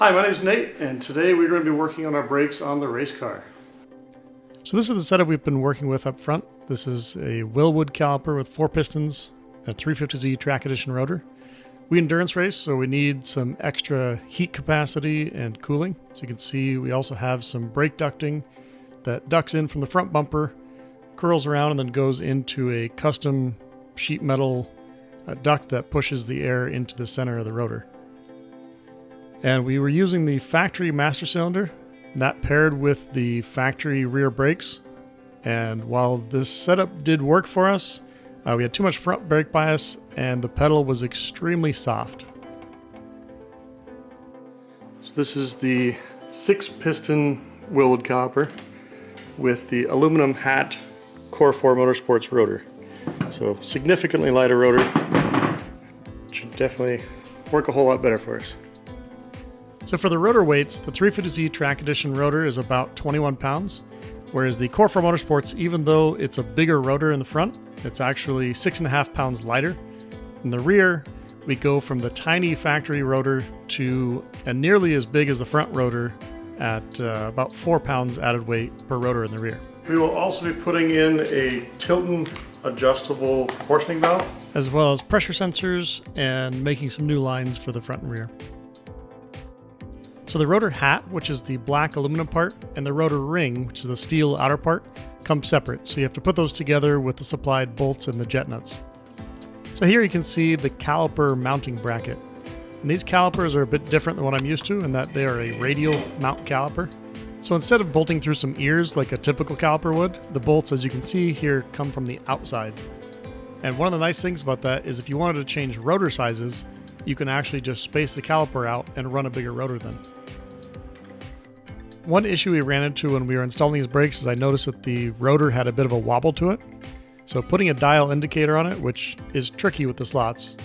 Hi, my name is Nate, and today we're going to be working on our brakes on the race car. So this is the setup we've been working with up front. This is a Willwood caliper with 4 pistons, a 350Z track edition rotor. We endurance race, so we need some extra heat capacity and cooling. So you can see we also have some brake ducting that ducts in from the front bumper, curls around, and then goes into a custom sheet metal duct that pushes the air into the center of the rotor. And we were using the factory master cylinder, that paired with the factory rear brakes. And while this setup did work for us, we had too much front brake bias and the pedal was extremely soft. So this is the 6-piston Willwood caliper with the aluminum hat Core4 Motorsports rotor. So significantly lighter rotor. Should definitely work a whole lot better for us. So for the rotor weights, the 350Z track edition rotor is about 21 pounds, whereas the Core4 Motorsports, even though it's a bigger rotor in the front, it's actually 6.5 pounds lighter. In the rear, we go from the tiny factory rotor to a nearly as big as the front rotor at about 4 pounds added weight per rotor in the rear. We will also be putting in a Tilton adjustable portioning valve, as well as pressure sensors and making some new lines for the front and rear. So the rotor hat, which is the black aluminum part, and the rotor ring, which is the steel outer part, come separate. So you have to put those together with the supplied bolts and the jet nuts. So here you can see the caliper mounting bracket. And these calipers are a bit different than what I'm used to in that they are a radial mount caliper. So instead of bolting through some ears like a typical caliper would, the bolts, as you can see here, come from the outside. And one of the nice things about that is if you wanted to change rotor sizes, you can actually just space the caliper out and run a bigger rotor then. One issue we ran into when we were installing these brakes is I noticed that the rotor had a bit of a wobble to it. So putting a dial indicator on it, which is tricky with the slots,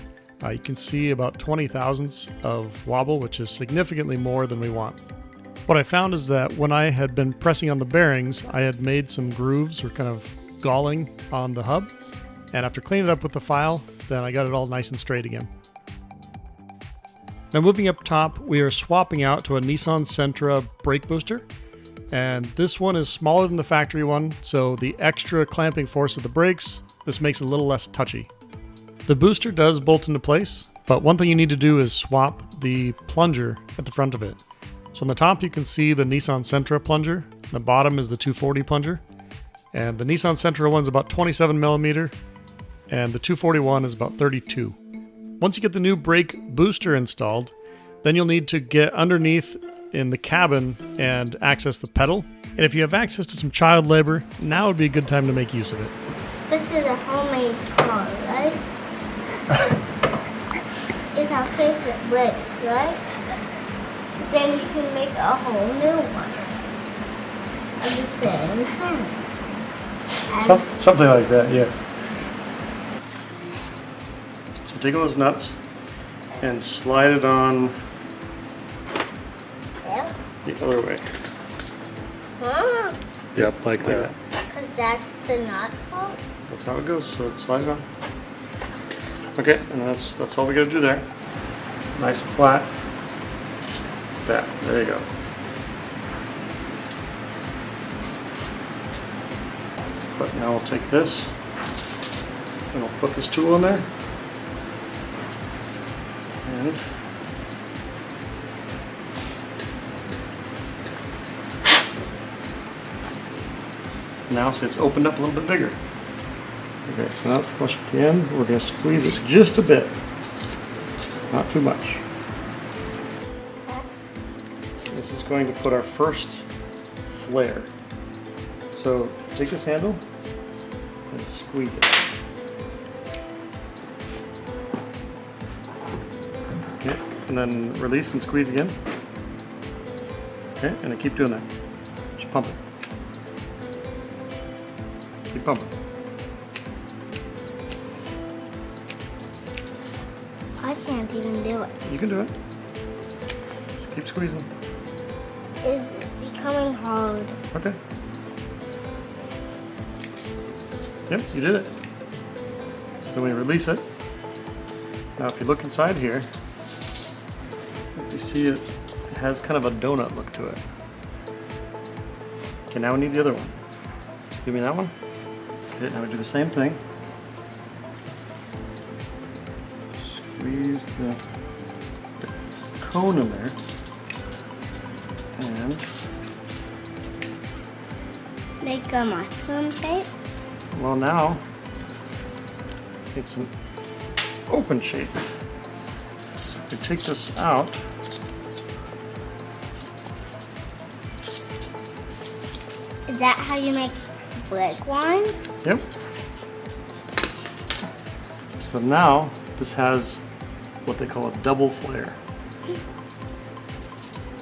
you can see about 20 thousandths of wobble, which is significantly more than we want. What I found is that when I had been pressing on the bearings, I had made some grooves or kind of galling on the hub. And after cleaning it up with the file, then I got it all nice and straight again. Now moving up top, we are swapping out to a Nissan Sentra brake booster. And this one is smaller than the factory one, so the extra clamping force of the brakes, this makes it a little less touchy. The booster does bolt into place, but one thing you need to do is swap the plunger at the front of it. So on the top you can see the Nissan Sentra plunger, the bottom is the 240 plunger, and the Nissan Sentra one is about 27 millimeter, and the 241 is about 32. Once you get the new brake booster installed, then you'll need to get underneath in the cabin and access the pedal. And if you have access to some child labor, now would be a good time to make use of it. This is a homemade car, right? It's okay if it breaks, right? Then you can make a whole new one of the same thing. Something like that, yes. So take those nuts and slide it on the other way. Huh? Yep, like that. Because that's the nut hole? That's how it goes, so slide it on. Okay, and that's all we gotta do there. Nice and flat. That, there you go. But now we'll take this and we'll put this tool in there. And now see it's opened up a little bit bigger. Okay, so now it's flush at the end. We're going to squeeze it just a bit. Not too much. This is going to put our first flare. So take this handle and squeeze it. Okay, and then release and squeeze again. Okay, and then keep doing that. Just pump it. Keep pumping. I can't even do it. You can do it. Just keep squeezing. It's becoming hard. Okay. Yep, you did it. So we release it. Now if you look inside here, if you see it has kind of a donut look to it. Okay, now we need the other one. So give me that one. Okay, now we do the same thing. Squeeze the cone in there. And make a mushroom shape. well, now it's an open shape. So if we take this out, Is that how you make brake lines? yep. So now this has what they call a double flare.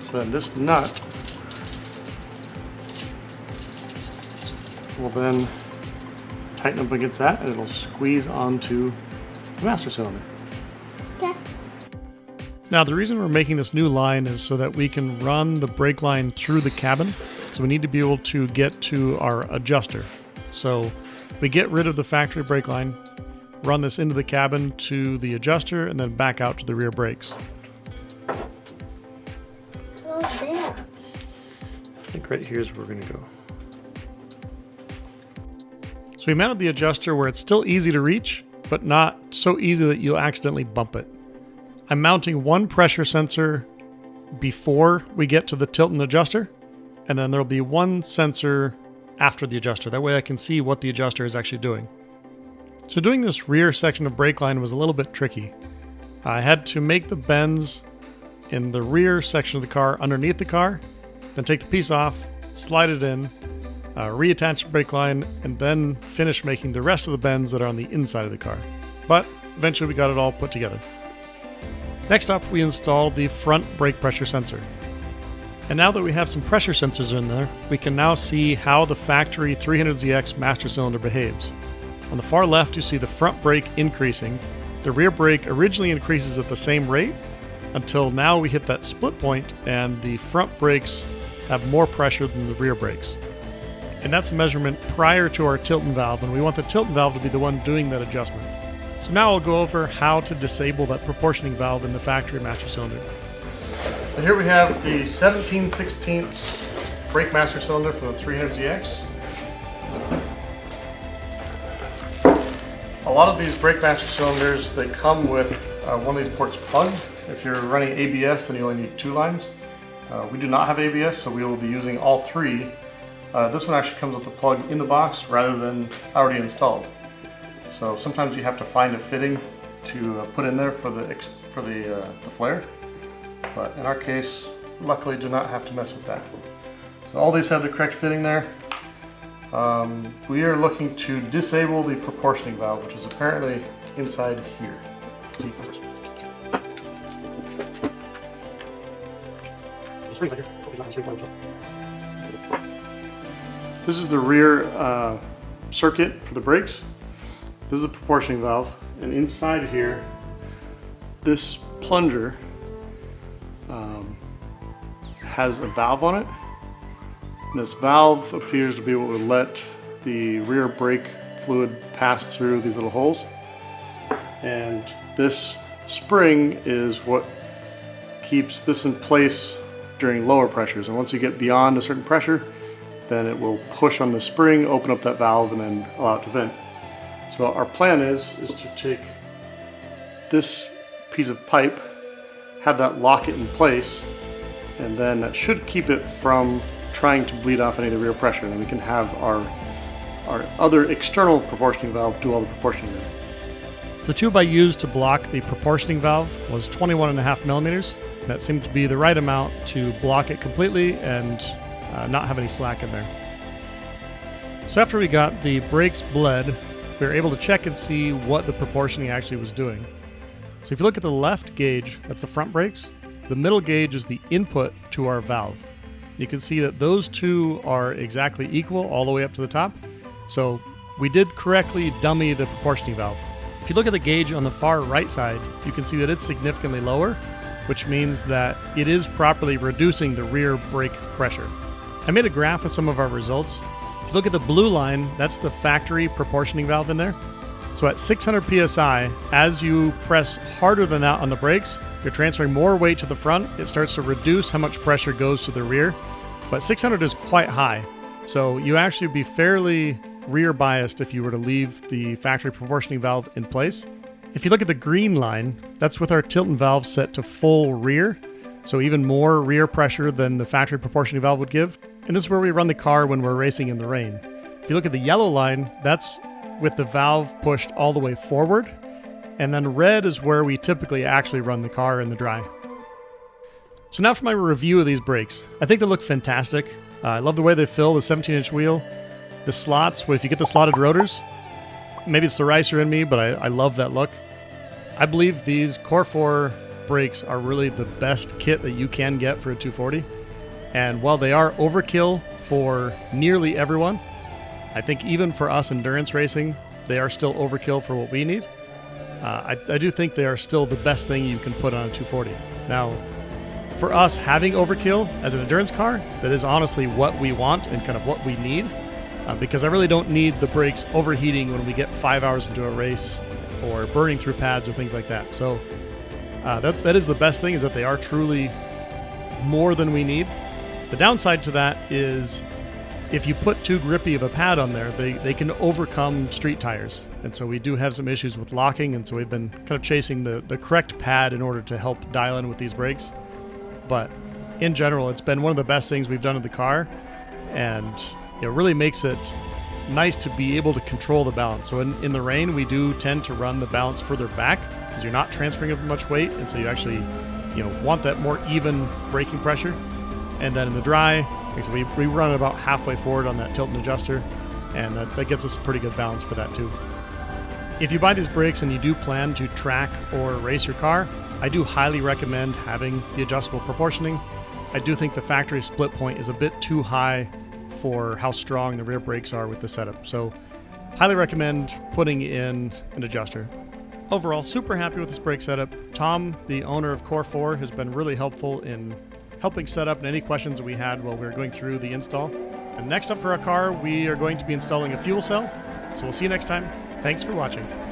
So then this nut will then tighten up against that and it'll squeeze onto the master cylinder. Yeah. Now the reason we're making this new line is so that we can run the brake line through the cabin. So we need to be able to get to our adjuster. So we get rid of the factory brake line, run this into the cabin to the adjuster, and then back out to the rear brakes. Oh, there. I think right here is where we're going to go. So we mounted the adjuster where it's still easy to reach, but not so easy that you'll accidentally bump it. I'm mounting one pressure sensor before we get to the Tilton adjuster, and then there'll be one sensor after the adjuster. That way I can see what the adjuster is actually doing. So doing this rear section of brake line was a little bit tricky. I had to make the bends in the rear section of the car underneath the car, then take the piece off, slide it in, reattach the brake line, and then finish making the rest of the bends that are on the inside of the car. But eventually we got it all put together. Next up, we installed the front brake pressure sensor. And now that we have some pressure sensors in there, we can now see how the factory 300ZX master cylinder behaves. On the far left, you see the front brake increasing. The rear brake originally increases at the same rate until now we hit that split point and the front brakes have more pressure than the rear brakes. And that's a measurement prior to our Tilton valve, and we want the Tilton valve to be the one doing that adjustment. So now I'll go over how to disable that proportioning valve in the factory master cylinder. So here we have the 17/16 brake master cylinder for the 300ZX. A lot of these brake master cylinders, they come with one of these ports plugged. If you're running ABS, then you only need 2 lines. We do not have ABS, so we will be using all 3. This one actually comes with the plug in the box rather than already installed. So sometimes you have to find a fitting to put in there for the flare. But in our case, luckily do not have to mess with that. So all these have the correct fitting there. We are looking to disable the proportioning valve, which is apparently inside here. This is the rear circuit for the brakes. This is a proportioning valve, and inside here, this plunger has a valve on it. And this valve appears to be what would let the rear brake fluid pass through these little holes. And this spring is what keeps this in place during lower pressures. And once you get beyond a certain pressure, then it will push on the spring, open up that valve, and then allow it to vent. So our plan is to take this piece of pipe, have that lock it in place, and then that should keep it from trying to bleed off any of the rear pressure. And then we can have our other external proportioning valve do all the proportioning there. So the tube I used to block the proportioning valve was 21.5 millimeters. That seemed to be the right amount to block it completely and not have any slack in there. So after we got the brakes bled, we were able to check and see what the proportioning actually was doing. So if you look at the left gauge, that's the front brakes. The middle gauge is the input to our valve. You can see that those two are exactly equal all the way up to the top. So we did correctly dummy the proportioning valve. If you look at the gauge on the far right side, you can see that it's significantly lower, which means that it is properly reducing the rear brake pressure. I made a graph of some of our results. If you look at the blue line, that's the factory proportioning valve in there. So at 600 PSI, as you press harder than that on the brakes, you're transferring more weight to the front, it starts to reduce how much pressure goes to the rear. But 600 is quite high, so you actually be fairly rear biased if you were to leave the factory proportioning valve in place. If you look at the green line, that's with our Tilton valve set to full rear, so even more rear pressure than the factory proportioning valve would give. And this is where we run the car when we're racing in the rain. If you look at the yellow line, that's with the valve pushed all the way forward. And then red is where we typically actually run the car in the dry. So now for my review of these brakes. I think they look fantastic. I love the way they fill the 17-inch wheel. The slots, if you get the slotted rotors, maybe it's the ricer in me, but I love that look. I believe these Core4 brakes are really the best kit that you can get for a 240. And while they are overkill for nearly everyone, I think even for us endurance racing, they are still overkill for what we need. I do think they are still the best thing you can put on a 240. Now, for us having overkill as an endurance car, that is honestly what we want and kind of what we need, because I really don't need the brakes overheating when we get 5 hours into a race or burning through pads or things like that. So that is the best thing, is that they are truly more than we need. The downside to that is if you put too grippy of a pad on there, they can overcome street tires. And so we do have some issues with locking, and so we've been kind of chasing the correct pad in order to help dial in with these brakes. But in general, it's been one of the best things we've done in the car, and it really makes it nice to be able to control the balance. So in the rain, we do tend to run the balance further back because you're not transferring as much weight, and so you actually want that more even braking pressure. And then in the dry, like I said, we run it about halfway forward on that Tilton adjuster, and that gets us a pretty good balance for that too. If you buy these brakes and you do plan to track or race your car, I do highly recommend having the adjustable proportioning. I do think the factory split point is a bit too high for how strong the rear brakes are with the setup. So highly recommend putting in an adjuster. Overall, super happy with this brake setup. Tom, the owner of Core4, has been really helpful in helping set up any questions that we had while we were going through the install. And next up for our car, we are going to be installing a fuel cell. So we'll see you next time. Thanks for watching.